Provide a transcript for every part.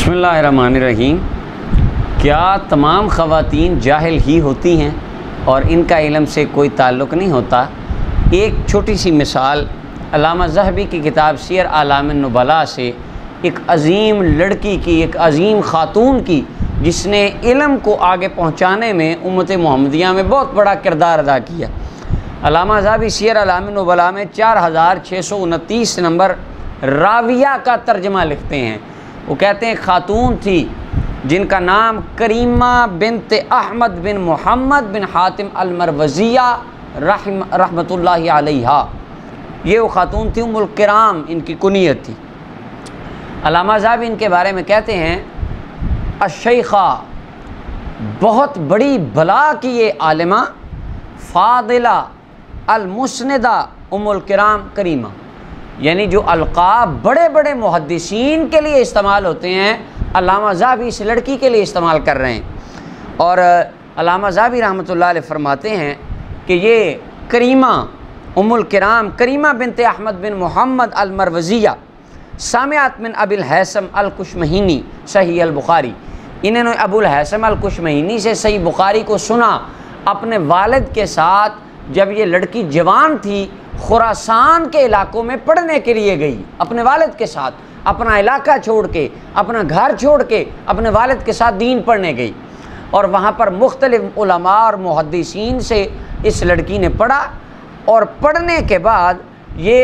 बिस्मिल्लाहिर्रहमानिर्रहीम। क्या तमाम ख़वातीन जाहिल ही होती हैं और इनका इल्म से कोई ताल्लुक़ नहीं होता? एक छोटी सी मिसाल अल्लामा ज़हबी की किताब सियर आलाम नुबला से एक अज़ीम लड़की की, एक अज़ीम ख़ातून की, जिसने इल्म को आगे पहुँचाने में उम्मत मोहम्मदिया में बहुत बड़ा किरदार अदा किया। अल्लामा ज़हबी सियर आलाम नुबला में 4629 नंबर राविया का तर्जमा लिखते हैं। वो कहते हैं ख़ातून थी जिनका नाम करीमा बिनत अहमद बिन मोहम्मद बिन हातिम अल-मरवज़िया रहमतुल्लाहि अलैहा। ये वो ख़ातून थी, उम्मुल किराम इनकी कुनियत थी। अल्लामा ज़हबी इनके बारे में कहते हैं अश-शैख़ा, बहुत बड़ी बला की ये आलिमा, फ़ादिला अल-मुस्निदा उम्मुल किराम करीमा। यानी जो अलक़ाब बड़े बड़े मुहद्दिसीन के लिए इस्तेमाल होते हैं, अल्लामा ज़हबी इस लड़की के लिए इस्तेमाल कर रहे हैं। और अल्लामा ज़हबी रहमतुल्लाह अलैह फरमाते हैं कि ये करीमा उम्मुल किराम करीमा बिनत अहमद बिन मोहम्मद अल-मरवज़िया सामिअत मिन अबिल हैसम अल-कुशमहीनी सही अल-बुखारी। इन्होंने अबुल हैसम अल-कुशमहीनी से सही बुखारी को सुना अपने वालिद के साथ। जब ये लड़की जवान थी, खुरासान के इलाकों में पढ़ने के लिए गई, अपने वालिद के साथ, अपना इलाका छोड़ के, अपना घर छोड़ के अपने वालिद के साथ दीन पढ़ने गई। और वहाँ पर मुख्तलिफ उलमा और मुहद्दिसीन से इस लड़की ने पढ़ा। और पढ़ने के बाद ये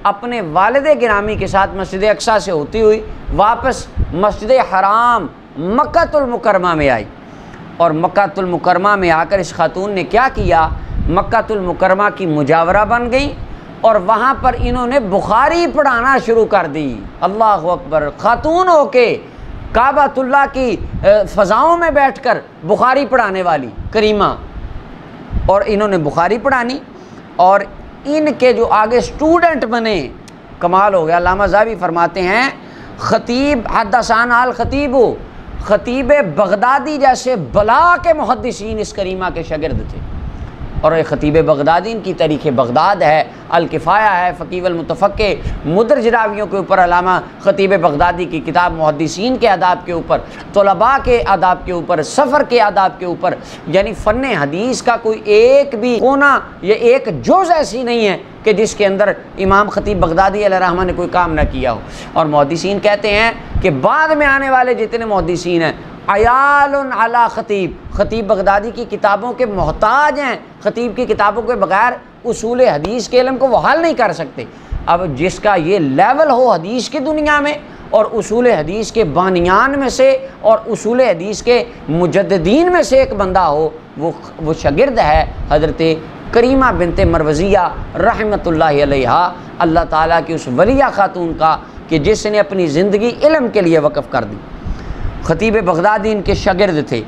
अपने वालिद गिरामी के साथ मस्जिद अक्सा से होती हुई वापस मस्जिद हराम मक्कातुल मुकरमा में आई। और मक्कातुल मुकरमा में आकर इस खातून ने क्या किया, मक्कातुल मुकरमा की मुजावरा बन गई और वहाँ पर इन्होंने बुखारी पढ़ाना शुरू कर दी। अल्लाह अकबर। खातून होके काबातुल्लाह की फ़ज़ाओं में बैठकर बुखारी पढ़ाने वाली करीमा, और इन्होंने बुखारी पढ़ानी और इनके जो आगे स्टूडेंट बने, कमाल हो गया। अल्लामा ज़हबी फरमाते हैं ख़तीब हद्दसान अल ख़तीबु, ख़तीब बगदादी जैसे बला के मुहद्दिसीन इस करीमा के शागिर्द थे। और ये ख़तीब बगदादी, इनकी तारीख़ बगदाद है, अल-किफ़ाया है, फ़क़ीह वल-मुतफ़क्के, मुदरज रावियों के ऊपर अल्लामा ख़तीब बगदादी की किताब, मुहद्दिसीन के आदाब के ऊपर, तलबा के आदाब के ऊपर, सफ़र के आदाब के ऊपर, यानी फ़न हदीस का कोई एक भी कोना या एक जुज़ ऐसी नहीं है कि जिसके अंदर इमाम ख़तीब बगदादी अलैहिर्रहमा ने कोई काम न किया हो। और मुहद्दिसीन कहते हैं कि बाद में आने वाले जितने मुहद्दिसीन हैं अयालुन अला ख़तीब, ख़तीब बगदादी की किताबों के मोहताज हैं। ख़तीब की किताबों के बगैर उसूल हदीस के इल्म को वो हल नहीं कर सकते। अब जिसका ये लेवल हो हदीस की दुनिया में और उसूल हदीस के बानियान में से और उसूल हदीस के मुजद्दिदीन में से एक बंदा हो, वो शागिर्द है हज़रत करीमा बिनत मरवज़िया रहमतुल्लाहि अलैहा, अल्लाह ताला की उस वलिया खातून का कि जिसने अपनी ज़िंदगी इल्म के लिए वक़फ़ कर दी। ख़तीब बगदादी इनके शागिर्द थे,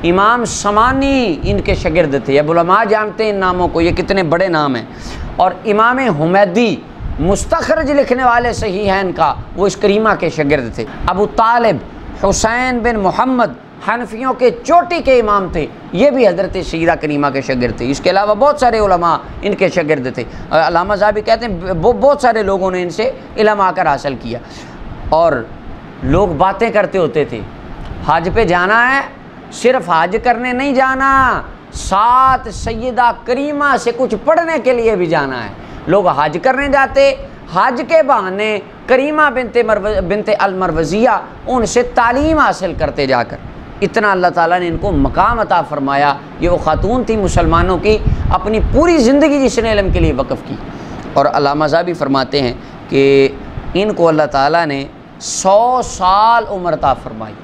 इमाम समानी इनके शागिर्द थे। अब उलमा जानते हैं इन नामों को, ये कितने बड़े नाम हैं। और इमाम हुमैदी मुस्तखरज लिखने वाले सही हैं इनका, वो इस करीमा के शागिर्द थे। अबू तालिब हुसैन बिन मोहम्मद हनफियों के चोटी के इमाम थे, ये भी हज़रत सैयदा करीमा के शागिर्द थे। इसके अलावा बहुत सारे उलमा इनके शागिर्द थे। अल्लामा ज़हबी कहते हैं बहुत सारे लोगों ने इनसे इल्म आकर हासिल किया। और लोग बातें करते होते थे, हज पे जाना है, सिर्फ हज करने नहीं जाना, साथ सैयदा करीमा से कुछ पढ़ने के लिए भी जाना है। लोग हज करने जाते, हज के बहाने करीमा बिनत अल-मरवज़िया उनसे तालीम हासिल करते जाकर। इतना अल्लाह ताला ने इनको मकाम अता फरमाया। ये वो खातून थी मुसलमानों की अपनी पूरी ज़िंदगी जिसने इल्म के लिए वक़फ़ की। और अल्लामा ज़हबी फरमाते हैं कि इनको अल्लाह ताला ने 100 साल उम्र अता फरमाई।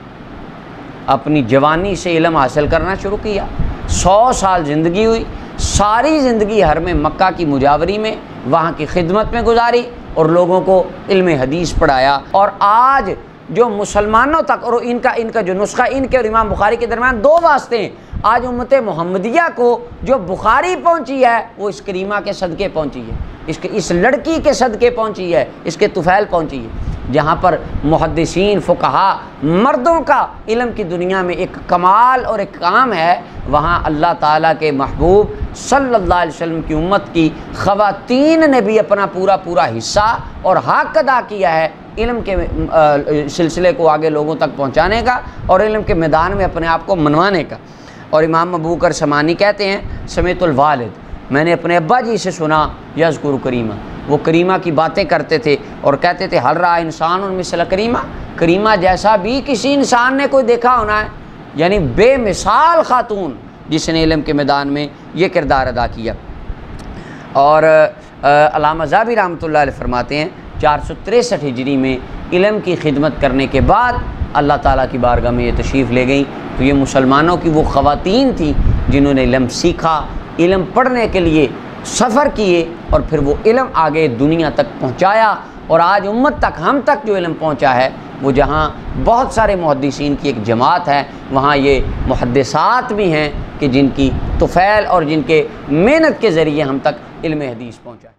अपनी जवानी से इल्म हासिल करना शुरू किया, 100 साल ज़िंदगी हुई, सारी ज़िंदगी हर में मक्का की मुजावरी में, वहाँ की खिदमत में गुजारी और लोगों को इल्म हदीस पढ़ाया। और आज जो मुसलमानों तक, और इनका जो नुस्खा इनके और इमाम बुखारी के दरमियान 2 वास्ते हैं। आज उम्मत मोहम्मदिया को जो बुखारी पहुँची है वो इस करीमा के सदक़े पहुँची है, इस लड़की के सदक़े पहुँची है, इसके तुफ़ैल पहुँची है। जहाँ पर मुहद्दिसीन फ़ुक़हा मर्दों का इल्म की दुनिया में एक कमाल और एक काम है, वहाँ अल्लाह ताला के महबूब सल्लल्लाहु अलैहि वसल्लम की उम्मत की ख़वातीन ने भी अपना पूरा हिस्सा और हक़ अदा किया है इल्म के सिलसिले को आगे लोगों तक पहुँचाने का और इल्म के मैदान में अपने आप को मनवाने का। और इमाम अबू बकर समानी कहते हैं, समेतुल वालिद, मैंने अपने अब्बा जी से सुना, यज़कुरु करीमा, वो करीमा की बातें करते थे और कहते थे, हल रहा इंसान मिसल करीमा, करीमा जैसा भी किसी इंसान ने कोई देखा होना है, यानी बेमिसाल खातून जिसने इल्म के मैदान में ये किरदार अदा किया। और अल्लामा ज़ाहबी रहमतुल्लाह अलैह फरमाते हैं 463 हिजरी में इल्म की खिदमत करने के बाद अल्लाह ताला की बारगाह में ये तशरीफ़ ले गई। तो ये मुसलमानों की वो ख़वातीन थी जिन्होंने इल्म सीखा, इल्म पढ़ने के लिए सफ़र किए और फिर वो इल्म आगे दुनिया तक पहुँचाया। और आज उम्मत तक, हम तक जो इल्म पहुँचा है, वो जहाँ बहुत सारे मुहद्दिसीन की एक जमात है, वहाँ ये मुहद्दिसात भी हैं कि जिनकी तुफ़ैल और जिनके मेहनत के ज़रिए हम तक इल्म हदीस पहुँचा।